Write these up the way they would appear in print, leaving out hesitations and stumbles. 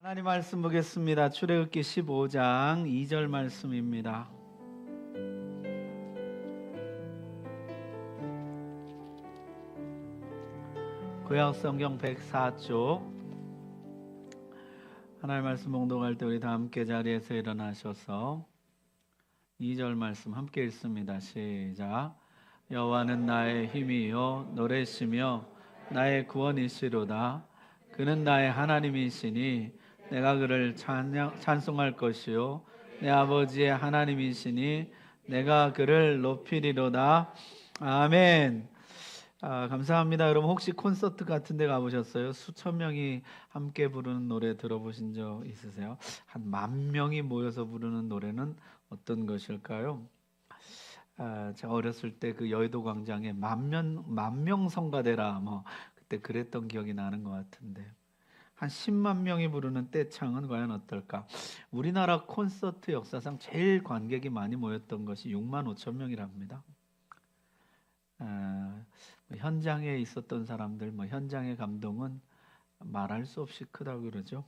하나님 말씀 보겠습니다. 출애굽기 15장 2절 말씀입니다. 구약성경 104쪽 하나님 말씀 봉독할 때 우리 다 함께 자리에서 일어나셔서 2절 말씀 함께 읽습니다. 시작. 여호와는 나의 힘이요 노래시며 나의 구원이시로다. 그는 나의 하나님이시니 내가 그를 찬송할 것이요 내 아버지의 하나님이시니 내가 그를 높이리로다. 아멘. 감사합니다. 여러분 혹시 콘서트 같은 데 가보셨어요? 수천 명이 함께 부르는 노래 들어보신 적 있으세요? 한 10,000명이 모여서 부르는 노래는 어떤 것일까요? 제가 어렸을 때 그 여의도 광장에 만명 성가대라 그때 그랬던 기억이 나는 것 같은데 한 10만 명이 부르는 떼창은 과연 어떨까? 우리나라 콘서트 역사상 제일 관객이 많이 모였던 것이 6만 5천 명이랍니다. 현장에 있었던 사람들, 현장의 감동은 말할 수 없이 크다고 그러죠.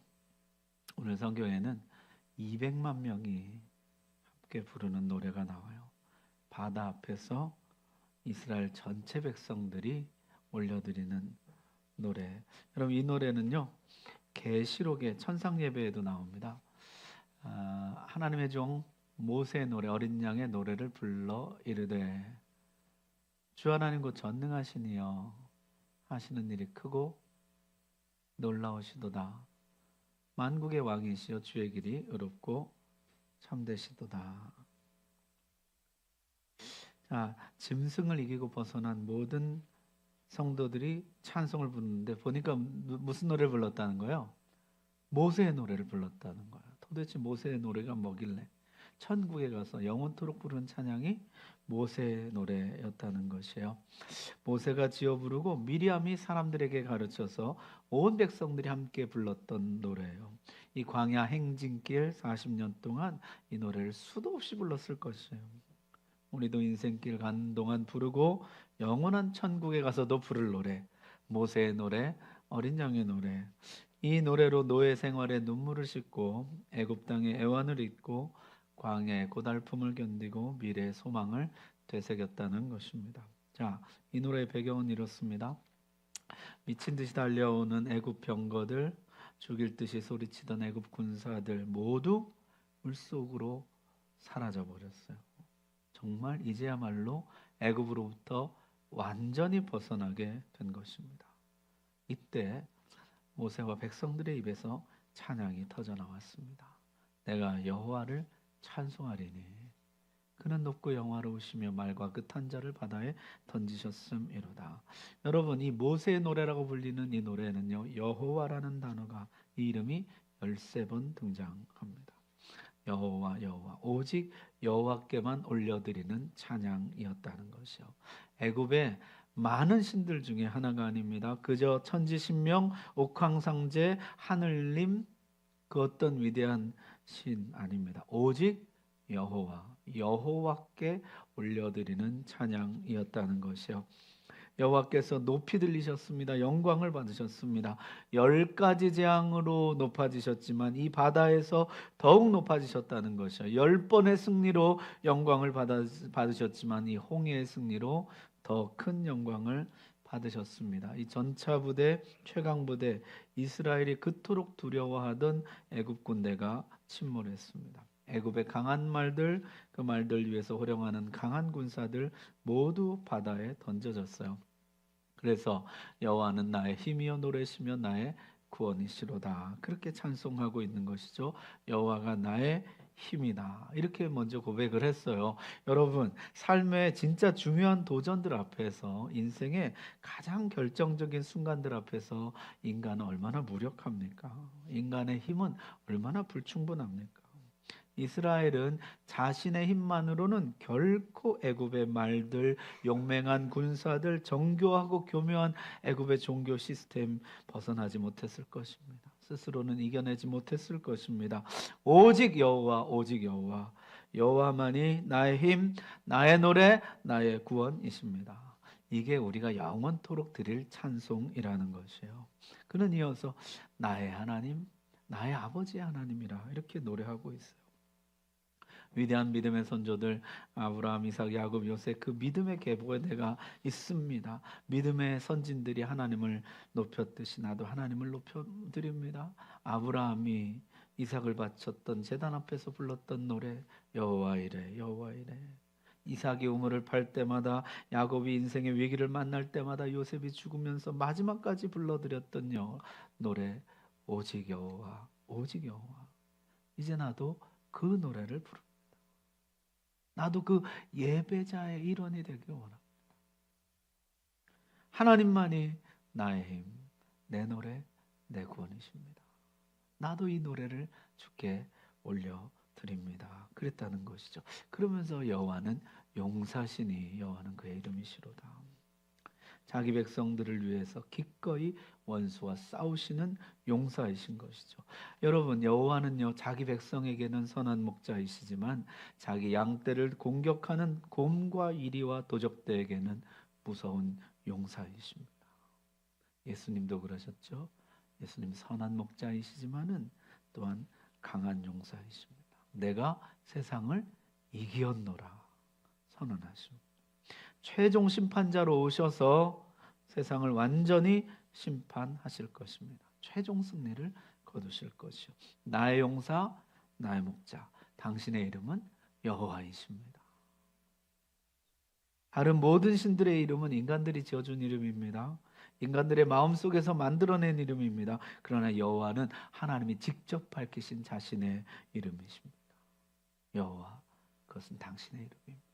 오늘 성경에는 200만 명이 함께 부르는 노래가 나와요. 바다 앞에서 이스라엘 전체 백성들이 올려드리는 노래. 여러분 이 노래는요 계시록의 천상 예배에도 나옵니다. 하나님의 종 모세의 노래, 어린 양의 노래를 불러 이르되 주 하나님 곧 전능하시니여 하시는 일이 크고 놀라우시도다. 만국의 왕이시여 주의 길이 의롭고 참되시도다. 자, 짐승을 이기고 벗어난 모든 성도들이 찬송을 부르는데 보니까 무슨 노래를 불렀다는 거예요? 모세의 노래를 불렀다는 거예요. 도대체 모세의 노래가 뭐길래 천국에 가서 영원토록 부르는 찬양이 모세의 노래였다는 것이에요. 모세가 지어 부르고 미리암이 사람들에게 가르쳐서 온 백성들이 함께 불렀던 노래예요. 이 광야 행진길 40년 동안 이 노래를 수도 없이 불렀을 것이에요. 우리도 인생길 가는 동안 부르고 영원한 천국에 가서도 부를 노래, 모세의 노래, 어린 양의 노래. 이 노래로 노예 생활에 눈물을 씻고 애굽 땅의 애환을 잊고 광야의 고달픔을 견디고 미래의 소망을 되새겼다는 것입니다. 자, 이 노래의 배경은 이렇습니다. 미친 듯이 달려오는 애굽 병거들, 죽일 듯이 소리치던 애굽 군사들 모두 물속으로 사라져 버렸어요. 정말 이제야말로 애굽으로부터 완전히 벗어나게 된 것입니다. 이때 모세와 백성들의 입에서 찬양이 터져 나왔습니다. 내가 여호와를 찬송하리니 그는 높고 영화로우시며 말과 끝한 자를 바다에 던지셨음이로다. 여러분 이 모세의 노래라고 불리는 이 노래는요 여호와라는 단어가 이 이름이 13번 등장합니다. 여호와 여호와 오직 여호와께만 올려드리는 찬양이었다는 것이요. 애굽의 많은 신들 중에 하나가 아닙니다. 그저 천지신명 옥황상제 하늘님 그 어떤 위대한 신 아닙니다. 오직 여호와 여호와께 올려드리는 찬양이었다는 것이요. 여호와께서 높이 들리셨습니다. 영광을 받으셨습니다. 10가지 재앙으로 높아지셨지만 이 바다에서 더욱 높아지셨다는 것이요. 10번의 승리로 영광을 받으셨지만 이 홍해의 승리로 더 큰 영광을 받으셨습니다. 이 전차부대, 최강부대, 이스라엘이 그토록 두려워하던 애굽 군대가 침몰했습니다. 애굽의 강한 말들, 그 말들 위에서 호령하는 강한 군사들 모두 바다에 던져졌어요. 그래서 여호와는 나의 힘이여 노래시며 나의 구원이시로다. 그렇게 찬송하고 있는 것이죠. 여호와가 나의 힘이다. 이렇게 먼저 고백을 했어요. 여러분, 삶의 진짜 중요한 도전들 앞에서 인생의 가장 결정적인 순간들 앞에서 인간은 얼마나 무력합니까? 인간의 힘은 얼마나 불충분합니까? 이스라엘은 자신의 힘만으로는 결코 애굽의 말들, 용맹한 군사들, 정교하고 교묘한 애굽의 종교 시스템 벗어나지 못했을 것입니다. 스스로는 이겨내지 못했을 것입니다. 오직 여호와, 오직 여호와, 여호와만이 나의 힘, 나의 노래, 나의 구원이십니다. 이게 우리가 영원토록 드릴 찬송이라는 것이에요. 그는 이어서 나의 하나님, 나의 아버지 하나님이라 이렇게 노래하고 있어요. 위대한 믿음의 선조들 아브라함, 이삭, 야곱, 요셉 그 믿음의 계보에 내가 있습니다. 믿음의 선진들이 하나님을 높였듯이 나도 하나님을 높여드립니다. 아브라함이 이삭을 바쳤던 제단 앞에서 불렀던 노래 여호와 이레 여호와 이레. 이삭이 우물을 팔 때마다, 야곱이 인생의 위기를 만날 때마다, 요셉이 죽으면서 마지막까지 불러드렸던 노래 오직 여호와 오직 여호와. 이제 나도 그 노래를 부릅니다. 나도 그 예배자의 일원이 되길 원합니다. 하나님만이 나의 힘, 내 노래, 내 구원이십니다. 나도 이 노래를 주께 올려드립니다. 그랬다는 것이죠. 그러면서 여호와는 용사시니 여호와는 그의 이름이시로다. 자기 백성들을 위해서 기꺼이 원수와 싸우시는 용사이신 것이죠. 여러분, 여호와는요 자기 백성에게는 선한 목자이시지만 자기 양떼를 공격하는 곰과 이리와 도적들에게는 무서운 용사이십니다. 예수님도 그러셨죠. 예수님 선한 목자이시지만은 또한 강한 용사이십니다. 내가 세상을 이기었노라 선언하십니다. 최종 심판자로 오셔서 세상을 완전히 심판하실 것입니다. 최종 승리를 거두실 것이요. 나의 용사, 나의 목자, 당신의 이름은 여호와이십니다. 다른 모든 신들의 이름은 인간들이 지어준 이름입니다. 인간들의 마음속에서 만들어낸 이름입니다. 그러나 여호와는 하나님이 직접 밝히신 자신의 이름이십니다. 여호와, 그것은 당신의 이름입니다.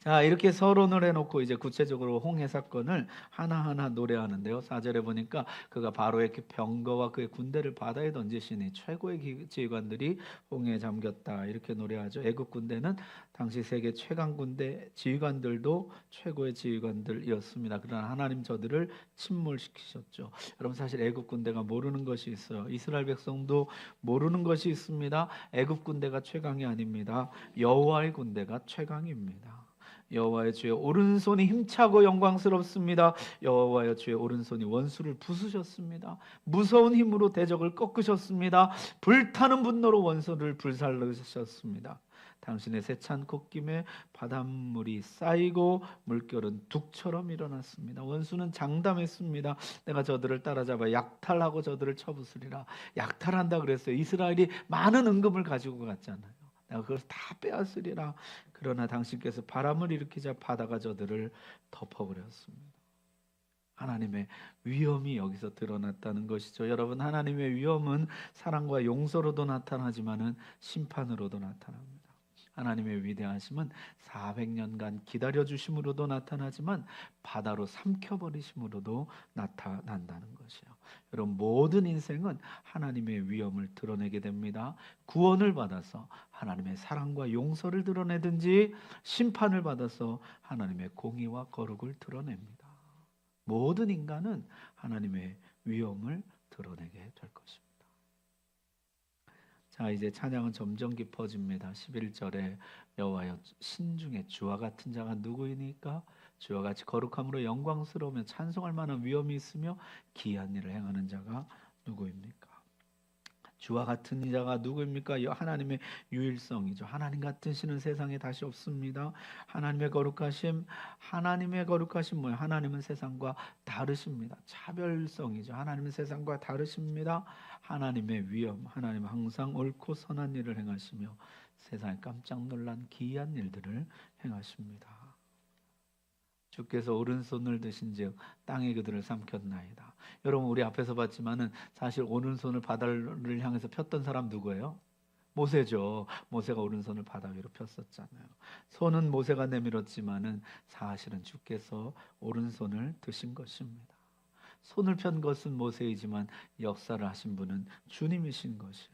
자, 이렇게 서론을 해놓고 이제 구체적으로 홍해 사건을 하나하나 노래하는데요. 4절에 보니까 그가 바로의 병거와 그의 군대를 바다에 던지시니 최고의 지휘관들이 홍해에 잠겼다 이렇게 노래하죠. 애국 군대는 당시 세계 최강 군대, 지휘관들도 최고의 지휘관들이었습니다. 그러나 하나님 저들을 침몰시키셨죠. 여러분, 사실 애국 군대가 모르는 것이 있어요. 이스라엘 백성도 모르는 것이 있습니다. 애국 군대가 최강이 아닙니다. 여호와의 군대가 최강입니다. 여호와의 주의 오른손이 힘차고 영광스럽습니다. 여호와의 주의 오른손이 원수를 부수셨습니다. 무서운 힘으로 대적을 꺾으셨습니다. 불타는 분노로 원수를 불살르셨습니다. 당신의 세찬 콧김에 바닷물이 쌓이고 물결은 둑처럼 일어났습니다. 원수는 장담했습니다. 내가 저들을 따라잡아 약탈하고 저들을 쳐부수리라. 약탈한다 그랬어요. 이스라엘이 많은 은금을 가지고 갔잖아요. 내가 그걸 다 빼앗으리라. 그러나 당신께서 바람을 일으키자 바다가 저들을 덮어버렸습니다. 하나님의 위엄이 여기서 드러났다는 것이죠. 여러분, 하나님의 위엄은 사랑과 용서로도 나타나지만은 심판으로도 나타납니다. 하나님의 위대하심은 400년간 기다려주심으로도 나타나지만 바다로 삼켜버리심으로도 나타난다는 것이에요. 여러분, 모든 인생은 하나님의 위엄을 드러내게 됩니다. 구원을 받아서 하나님의 사랑과 용서를 드러내든지 심판을 받아서 하나님의 공의와 거룩을 드러냅니다. 모든 인간은 하나님의 위엄을 드러내게 될 것입니다. 자, 이제 찬양은 점점 깊어집니다. 11절에 여호와여 신중에 주와 같은 자가 누구이니까? 주와 같이 거룩함으로 영광스러우며 찬송할 만한 위엄이 있으며 기이한 일을 행하는 자가 누구입니까? 주와 같은 자가 누구입니까? 하나님의 유일성이죠. 하나님 같은 신은 세상에 다시 없습니다. 하나님의 거룩하심 뭐예요? 하나님은 세상과 다르십니다. 차별성이죠. 하나님은 세상과 다르십니다. 하나님의 위엄, 하나님은 항상 옳고 선한 일을 행하시며 세상에 깜짝 놀란 기이한 일들을 행하십니다. 주께서 오른손을 드신즉 땅이 그들을 삼켰나이다. 여러분, 우리 앞에서 봤지만은 사실 오른손을 바다를 향해서 폈던 사람 누구예요? 모세죠. 모세가 오른손을 바다 위로 폈었잖아요. 손은 모세가 내밀었지만은 사실은 주께서 오른손을 드신 것입니다. 손을 편 것은 모세이지만 역사를 하신 분은 주님이신 것이에요.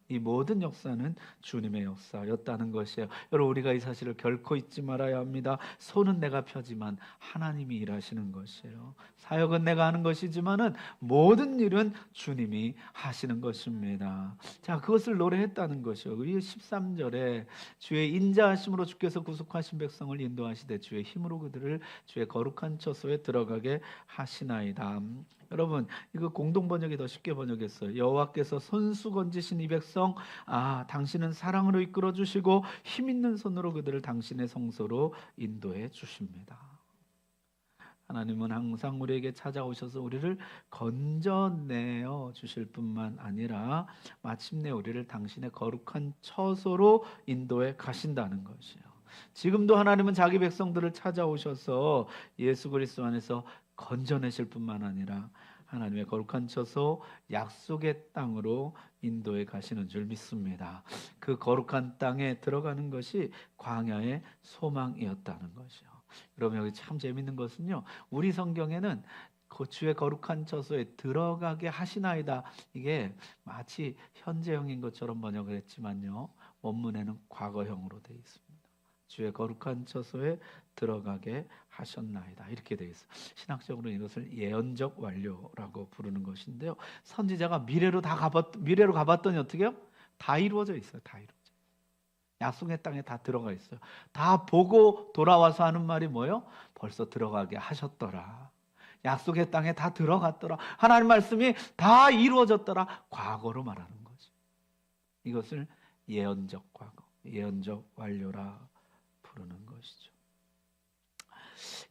이 모든 역사는 주님의 역사였다는 것이에요. 여러분, 우리가 이 사실을 결코 잊지 말아야 합니다. 손은 내가 펴지만 하나님이 일하시는 것이에요. 사역은 내가 하는 것이지만은 모든 일은 주님이 하시는 것입니다. 자, 그것을 노래했다는 것이요. 우리 13절에 주의 인자하심으로 주께서 구속하신 백성을 인도하시되 주의 힘으로 그들을 주의 거룩한 처소에 들어가게 하시나이다. 여러분, 이거 공동 번역이 더 쉽게 번역했어요. 여호와께서 손수 건지신 이 백성, 당신은 사랑으로 이끌어 주시고 힘 있는 손으로 그들을 당신의 성소로 인도해 주십니다. 하나님은 항상 우리에게 찾아오셔서 우리를 건져내어 주실 뿐만 아니라 마침내 우리를 당신의 거룩한 처소로 인도해 가신다는 것이에요. 지금도 하나님은 자기 백성들을 찾아오셔서 예수 그리스도 안에서 건져내실 뿐만 아니라 하나님의 거룩한 처소 약속의 땅으로 인도해 가시는 줄 믿습니다. 그 거룩한 땅에 들어가는 것이 광야의 소망이었다는 것이요. 여러분, 여기 참 재밌는 것은요, 우리 성경에는 그 주의 거룩한 처소에 들어가게 하시나이다, 이게 마치 현재형인 것처럼 번역을 했지만요, 원문에는 과거형으로 되어 있습니다. 주의 거룩한 처소에 들어가게 하셨나이다, 이렇게 되어 있어요. 신학적으로 이것을 예언적 완료라고 부르는 것인데요, 선지자가 미래로 가봤더니 어떻게 해요? 다 이루어져 있어요. 다 이루어져. 약속의 땅에 다 들어가 있어요. 다 보고 돌아와서 하는 말이 뭐예요? 벌써 들어가게 하셨더라. 약속의 땅에 다 들어갔더라. 하나님 말씀이 다 이루어졌더라. 과거로 말하는 거죠. 이것을 예언적 과거, 예언적 완료라 부르는 것이죠.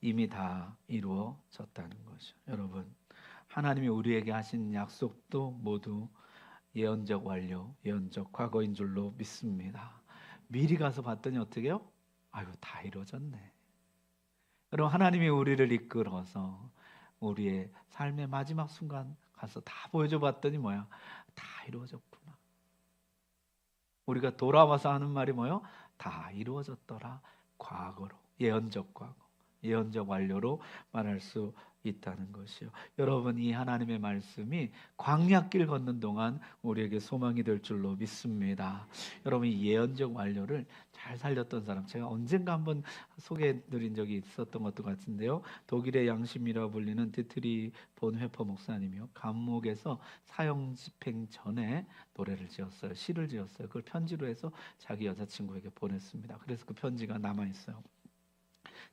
이미 다 이루어졌다는 거죠. 여러분, 하나님이 우리에게 하신 약속도 모두 예언적 완료, 예언적 과거인 줄로 믿습니다. 미리 가서 봤더니 어떻게 해요? 아유, 다 이루어졌네. 여러분, 하나님이 우리를 이끌어서 우리의 삶의 마지막 순간 가서 다 보여줘 봤더니 뭐야? 다 이루어졌구나. 우리가 돌아와서 하는 말이 뭐예요? 다 이루어졌더라. 과거로, 예언적 과거, 예언적 완료로 말할 수 있다는 것이요. 여러분, 이 하나님의 말씀이 광야길 걷는 동안 우리에게 소망이 될 줄로 믿습니다. 여러분, 이 예언적 완료를 잘 살렸던 사람, 제가 언젠가 한번 소개해드린 적이 있었던 것도 같은데요, 독일의 양심이라 불리는 디트리 본 회퍼 목사님이요, 감옥에서 사형 집행 전에 노래를 지었어요. 시를 지었어요. 그걸 편지로 해서 자기 여자친구에게 보냈습니다. 그래서 그 편지가 남아있어요.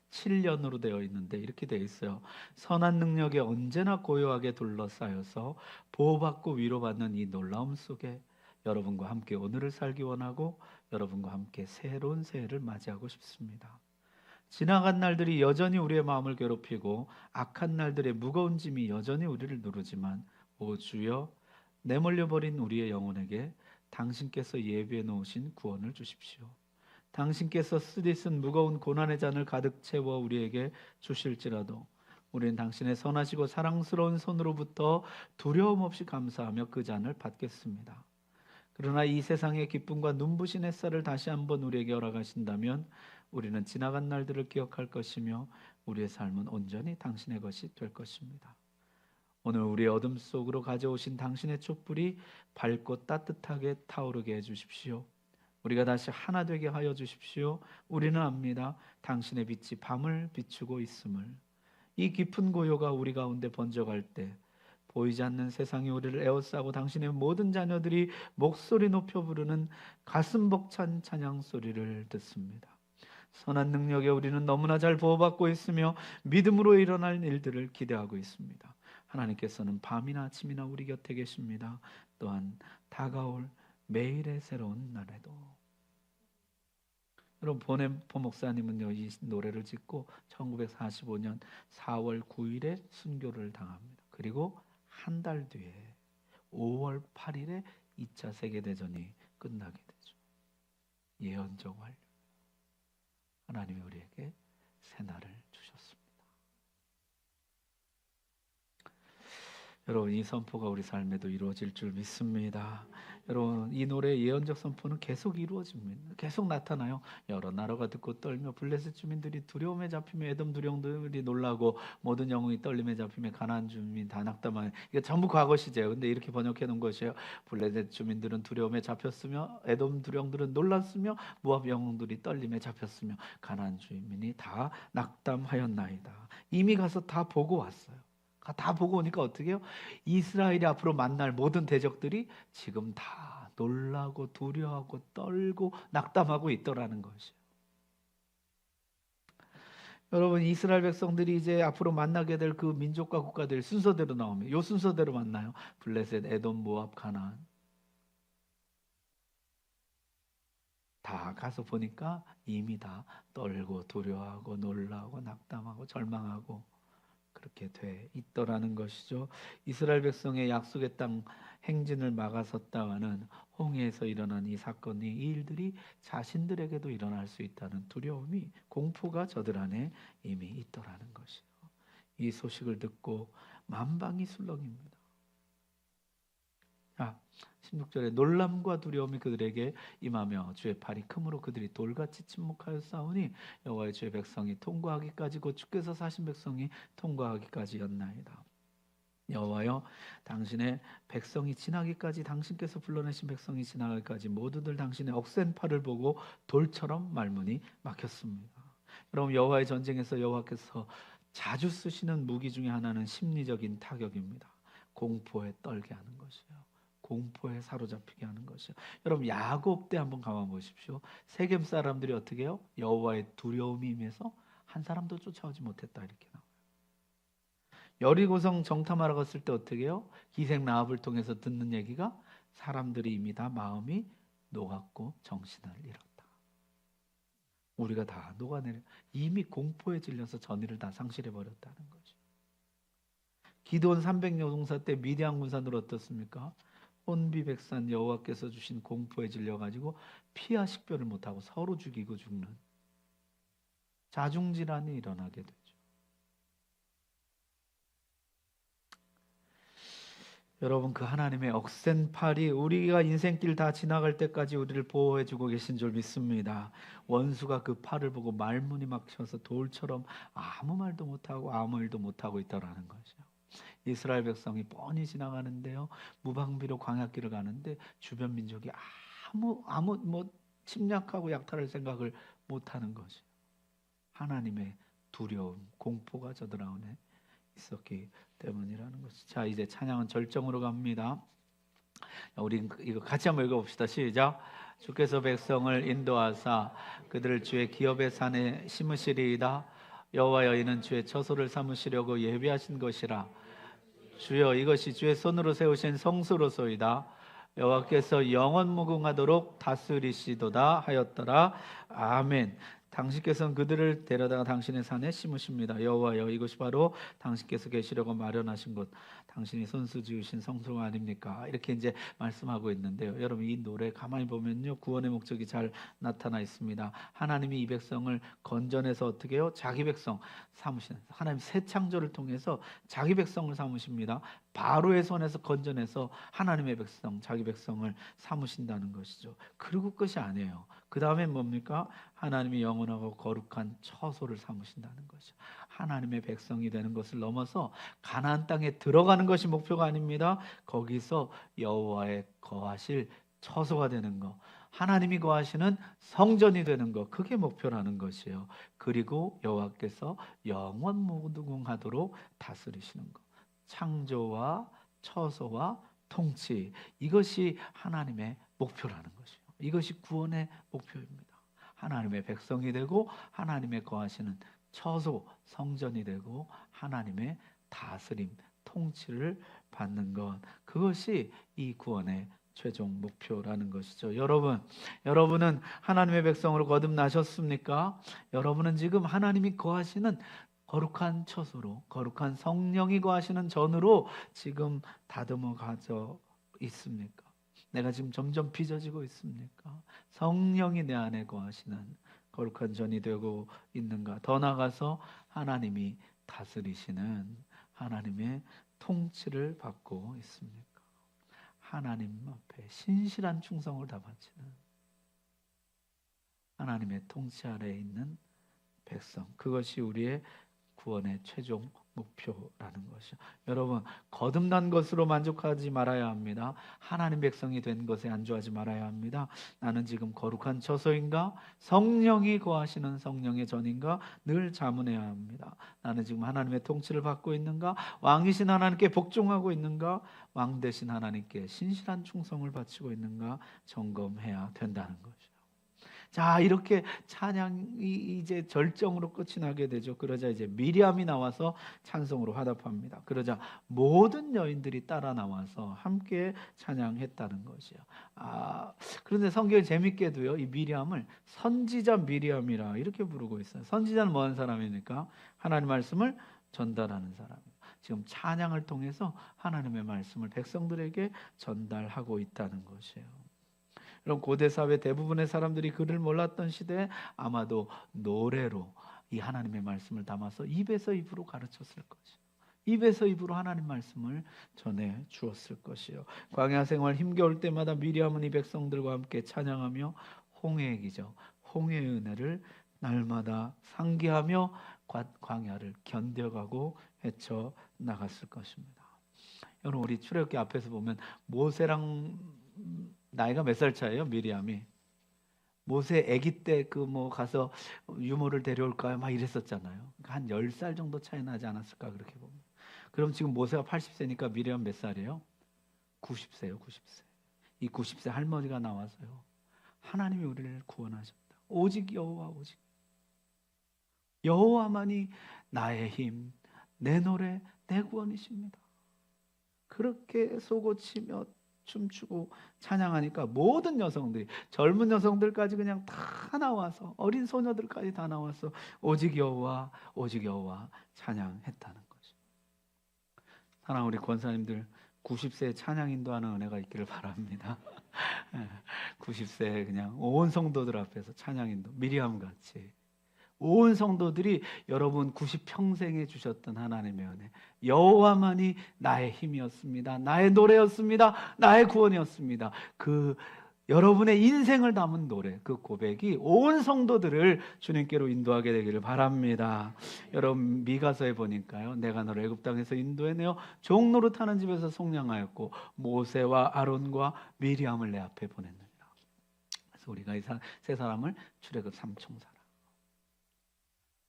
7년으로 되어 있는데 이렇게 되어 있어요. 선한 능력에 언제나 고요하게 둘러싸여서 보호받고 위로받는 이 놀라움 속에 여러분과 함께 오늘을 살기 원하고 여러분과 함께 새로운 새해를 맞이하고 싶습니다. 지나간 날들이 여전히 우리의 마음을 괴롭히고 악한 날들의 무거운 짐이 여전히 우리를 누르지만, 오 주여, 내몰려버린 우리의 영혼에게 당신께서 예비해 놓으신 구원을 주십시오. 당신께서 쓰디쓴 무거운 고난의 잔을 가득 채워 우리에게 주실지라도 우리는 당신의 선하시고 사랑스러운 손으로부터 두려움 없이 감사하며 그 잔을 받겠습니다. 그러나 이 세상의 기쁨과 눈부신 햇살을 다시 한번 우리에게 허락하신다면 우리는 지나간 날들을 기억할 것이며 우리의 삶은 온전히 당신의 것이 될 것입니다. 오늘 우리의 어둠 속으로 가져오신 당신의 촛불이 밝고 따뜻하게 타오르게 해주십시오. 우리가 다시 하나 되게 하여 주십시오. 우리는 압니다. 당신의 빛이 밤을 비추고 있음을. 이 깊은 고요가 우리 가운데 번져갈 때 보이지 않는 세상이 우리를 에워싸고 당신의 모든 자녀들이 목소리 높여 부르는 가슴 벅찬 찬양 소리를 듣습니다. 선한 능력에 우리는 너무나 잘 보호받고 있으며 믿음으로 일어날 일들을 기대하고 있습니다. 하나님께서는 밤이나 아침이나 우리 곁에 계십니다. 또한 다가올 매일의 새로운 날에도. 여러분, 보냄포 목사님은요, 이 노래를 짓고 1945년 4월 9일에 순교를 당합니다. 그리고 한 달 뒤에 5월 8일에 2차 세계대전이 끝나게 되죠. 예언적 완료. 하나님이 우리에게 새날을 주셨습니다. 여러분, 이 선포가 우리 삶에도 이루어질 줄 믿습니다. 여러분, 이 노래의 예언적 선포는 계속 이루어집니다. 계속 나타나요. 여러 나라가 듣고 떨며 블레셋 주민들이 두려움에 잡히며 에돔 두령들이 놀라고 모든 영웅이 떨림에 잡히며 가나안 주민 다 낙담하여. 이게 전부 과거 시제예요. 근데 이렇게 번역해 놓은 것이에요. 블레셋 주민들은 두려움에 잡혔으며 에돔 두령들은 놀랐으며 모압 영웅들이 떨림에 잡혔으며 가나안 주민이 다 낙담하였나이다. 이미 가서 다 보고 왔어요. 다 보고 오니까 어떻게 해요? 이스라엘이 앞으로 만날 모든 대적들이 지금 다 놀라고 두려워하고 떨고 낙담하고 있더라는 것이에요. 여러분, 이스라엘 백성들이 이제 앞으로 만나게 될 그 민족과 국가들 순서대로 나오면 요 순서대로 만나요. 블레셋, 에돔, 모압, 가나안. 다 가서 보니까 이미 다 떨고 두려워하고 놀라고 낙담하고 절망하고 그렇게 돼 있더라는 것이죠. 이스라엘 백성의 약속의 땅 행진을 막아섰다가는 홍해에서 일어난 이 사건이, 이 일들이 자신들에게도 일어날 수 있다는 두려움이, 공포가 저들 안에 이미 있더라는 것이요. 이 소식을 듣고 만방이 술렁입니다. 16절에 놀람과 두려움이 그들에게 임하며 주의 팔이 크므로 그들이 돌같이 침묵하여 싸우니 여호와의 주의 백성이 통과하기까지 곧 주께서 사신 백성이 통과하기까지였나이다. 여호와여, 당신의 백성이 지나기까지, 당신께서 불러내신 백성이 지나기까지 모두들 당신의 억센 팔을 보고 돌처럼 말문이 막혔습니다. 여러분, 여호와의 전쟁에서 여호와께서 자주 쓰시는 무기 중에 하나는 심리적인 타격입니다. 공포에 떨게 하는 것이에요. 공포에 사로잡히게 하는 것이요. 여러분, 야곱 때 한번 가만 보십시오. 세겜 사람들이 어떻게 해요? 여호와의 두려움이 임해서 한 사람도 쫓아오지 못했다, 이렇게 나와요. 여리고성 정탐하러 갔을 때 어떻게 해요? 기생 라합을 통해서 듣는 얘기가 사람들이 이미 다 마음이 녹았고 정신을 잃었다. 우리가 다 녹아내려 이미 공포에 질려서 전의를 다 상실해 버렸다는 거죠. 기드온 300여동사 때 미디안 군사들 어떻습니까? 혼비백산 여호와께서 주신 공포에 질려가지고 피하 식별을 못하고 서로 죽이고 죽는 자중질환이 일어나게 되죠. 여러분, 그 하나님의 억센 팔이 우리가 인생길 다 지나갈 때까지 우리를 보호해주고 계신 줄 믿습니다. 원수가 그 팔을 보고 말문이 막혀서 돌처럼 아무 말도 못하고 아무 일도 못하고 있다라는 거죠. 이스라엘 백성이 뻔히 지나가는데요, 무방비로 광야길을 가는데 주변 민족이 아무 침략하고 약탈할 생각을 못하는 거죠. 하나님의 두려움, 공포가 저들 안에 있었기 때문이라는 것이. 자, 이제 찬양은 절정으로 갑니다. 우리 이거 같이 한번 읽어봅시다. 시작. 주께서 백성을 인도하사 그들을 주의 기업의 산에 심으시리이다. 여호와여, 이는 주의 처소를 삼으시려고 예비하신 것이라. 주여, 이것이 주의 손으로 세우신 성소로소이다. 여호와께서 영원 무궁하도록 다스리시도다 하였더라. 아멘. 당신께서는 그들을 데려다가 당신의 산에 심으십니다. 여호와여, 이것이 바로 당신께서 계시려고 마련하신 곳, 당신이 손수 지으신 성소가 아닙니까? 이렇게 이제 말씀하고 있는데요. 여러분, 이 노래 가만히 보면요, 구원의 목적이 잘 나타나 있습니다. 하나님이 이 백성을 건져내서 어떻게 해요? 자기 백성 삼으시는, 하나님 새 창조를 통해서 자기 백성을 삼으십니다. 바로의 손에서 건져내서 하나님의 백성, 자기 백성을 삼으신다는 것이죠. 그리고 끝이 아니에요. 그 다음에 뭡니까? 하나님이 영원하고 거룩한 처소를 삼으신다는 것이죠. 하나님의 백성이 되는 것을 넘어서 가나안 땅에 들어가는 것이 목표가 아닙니다. 거기서 여호와의 거하실 처소가 되는 것, 하나님이 거하시는 성전이 되는 것, 그게 목표라는 것이에요. 그리고 여호와께서 영원 무궁하도록 다스리시는 것, 창조와 처소와 통치, 이것이 하나님의 목표라는 것이에요. 이것이 구원의 목표입니다. 하나님의 백성이 되고 하나님의 거하시는 처소, 성전이 되고 하나님의 다스림, 통치를 받는 것, 그것이 이 구원의 최종 목표라는 것이죠. 여러분은 하나님의 백성으로 거듭나셨습니까? 여러분은 지금 하나님이 거하시는 거룩한 처소로, 거룩한 성령이 거하시는 전으로 지금 다듬어 가져 있습니까? 내가 지금 점점 빚어지고 있습니까? 성령이 내 안에 거하시는 거룩한 전이 되고 있는가? 더 나아가서 하나님이 다스리시는 하나님의 통치를 받고 있습니까? 하나님 앞에 신실한 충성을 다 바치는 하나님의 통치 아래에 있는 백성, 그것이 우리의 구원의 최종 목표라는 것이죠. 여러분, 거듭난 것으로 만족하지 말아야 합니다. 하나님 백성이 된 것에 안주하지 말아야 합니다. 나는 지금 거룩한 처소인가? 성령이 거하시는 성령의 전인가? 늘 자문해야 합니다. 나는 지금 하나님의 통치를 받고 있는가? 왕이신 하나님께 복종하고 있는가? 왕 대신 하나님께 신실한 충성을 바치고 있는가? 점검해야 된다는 것이죠. 자, 이렇게 찬양이 이제 절정으로 끝이 나게 되죠. 그러자 이제 미리암이 나와서 찬송으로 화답합니다. 그러자 모든 여인들이 따라 나와서 함께 찬양했다는 것이요. 그런데 성경이 재밌게도요, 이 미리암을 선지자 미리암이라 이렇게 부르고 있어요. 선지자는 뭐 하는 사람입니까? 하나님 말씀을 전달하는 사람입니다. 지금 찬양을 통해서 하나님의 말씀을 백성들에게 전달하고 있다는 것이에요. 그럼 고대 사회 대부분의 사람들이 글을 몰랐던 시대에 아마도 노래로 이 하나님의 말씀을 담아서 입에서 입으로 가르쳤을 것이요. 입에서 입으로 하나님 말씀을 전해 주었을 것이요. 광야 생활 힘겨울 때마다 미리암은 이 백성들과 함께 찬양하며 홍해의 기적, 홍해의 은혜를 날마다 상기하며 광야를 견뎌가고 헤쳐 나갔을 것입니다. 여러분, 우리 출애굽기 앞에서 보면 모세랑 나이가 몇 살 차이에요? 미리암이 모세 아기 때 그 뭐 가서 유모를 데려올까요? 막 이랬었잖아요. 한 10살 정도 차이 나지 않았을까 그렇게 보면. 그럼 지금 모세가 80세니까 미리암 몇 살이에요? 90세요. 90세. 이 90세 할머니가 나와서요, 하나님이 우리를 구원하셨다. 오직 여호와, 오직 여호와만이 나의 힘, 내 노래, 내 구원이십니다. 그렇게 쏘고치며 춤추고 찬양하니까 모든 여성들이, 젊은 여성들까지 그냥 다 나와서, 어린 소녀들까지 다 나와서 오직 여호와, 오직 여호와 찬양했다는 거죠. 사랑하는 우리 권사님들, 90세에 찬양 인도하는 은혜가 있기를 바랍니다. 90세에 그냥 온 성도들 앞에서 찬양 인도, 미리암 같이 온 성도들이 여러분 90평생에 주셨던 하나님의 은혜, 여호와만이 나의 힘이었습니다, 나의 노래였습니다, 나의 구원이었습니다. 그 여러분의 인생을 담은 노래, 그 고백이 온 성도들을 주님께로 인도하게 되기를 바랍니다. 여러분, 미가서에 보니까요, 내가 너를 애굽 땅에서 인도해내어 종노릇하는 집에서 속량하였고 모세와 아론과 미리암을 내 앞에 보냈느니라. 그래서 우리가 이 세 사람을 출애굽 삼총사라,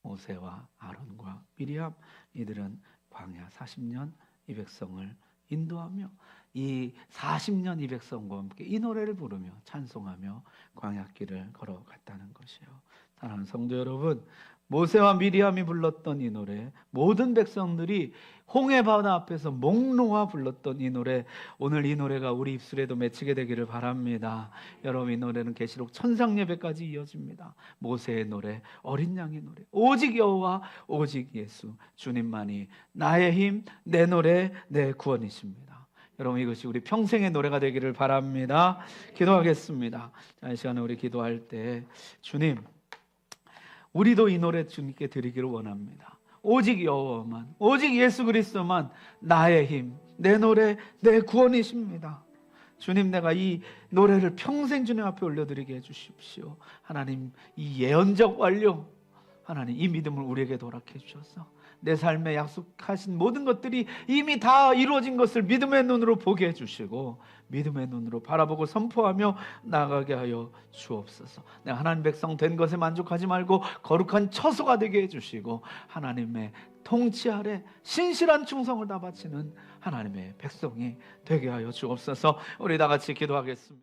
모세와 아론과 미리암, 이들은 광야 40년 이 백성을 인도하며 이 40년 이 백성과 함께 이 노래를 부르며 찬송하며 광야길을 걸어갔다는 것이요. 사랑하는 성도 여러분, 모세와 미리암이 불렀던 이 노래, 모든 백성들이 홍해바다 앞에서 목 놓아 불렀던 이 노래, 오늘 이 노래가 우리 입술에도 맺히게 되기를 바랍니다. 여러분, 이 노래는 계시록 천상 예배까지 이어집니다. 모세의 노래, 어린 양의 노래, 오직 여호와, 오직 예수, 주님만이 나의 힘, 내 노래, 내 구원이십니다. 여러분, 이것이 우리 평생의 노래가 되기를 바랍니다. 기도하겠습니다. 자, 이 시간에 우리 기도할 때, 주님, 우리도 이 노래 주님께 드리기를 원합니다. 오직 여호와만, 오직 예수 그리스도만 나의 힘, 내 노래, 내 구원이십니다. 주님, 내가 이 노래를 평생 주님 앞에 올려드리게 해주십시오. 하나님, 이 예언적 완료, 하나님, 이 믿음을 우리에게 도락해 주셔서 내 삶에 약속하신 모든 것들이 이미 다 이루어진 것을 믿음의 눈으로 보게 해주시고 믿음의 눈으로 바라보고 선포하며 나아가게 하여 주옵소서. 내가 하나님 백성 된 것에 만족하지 말고 거룩한 처소가 되게 해주시고 하나님의 통치 아래 신실한 충성을 다 바치는 하나님의 백성이 되게 하여 주옵소서. 우리 다 같이 기도하겠습니다.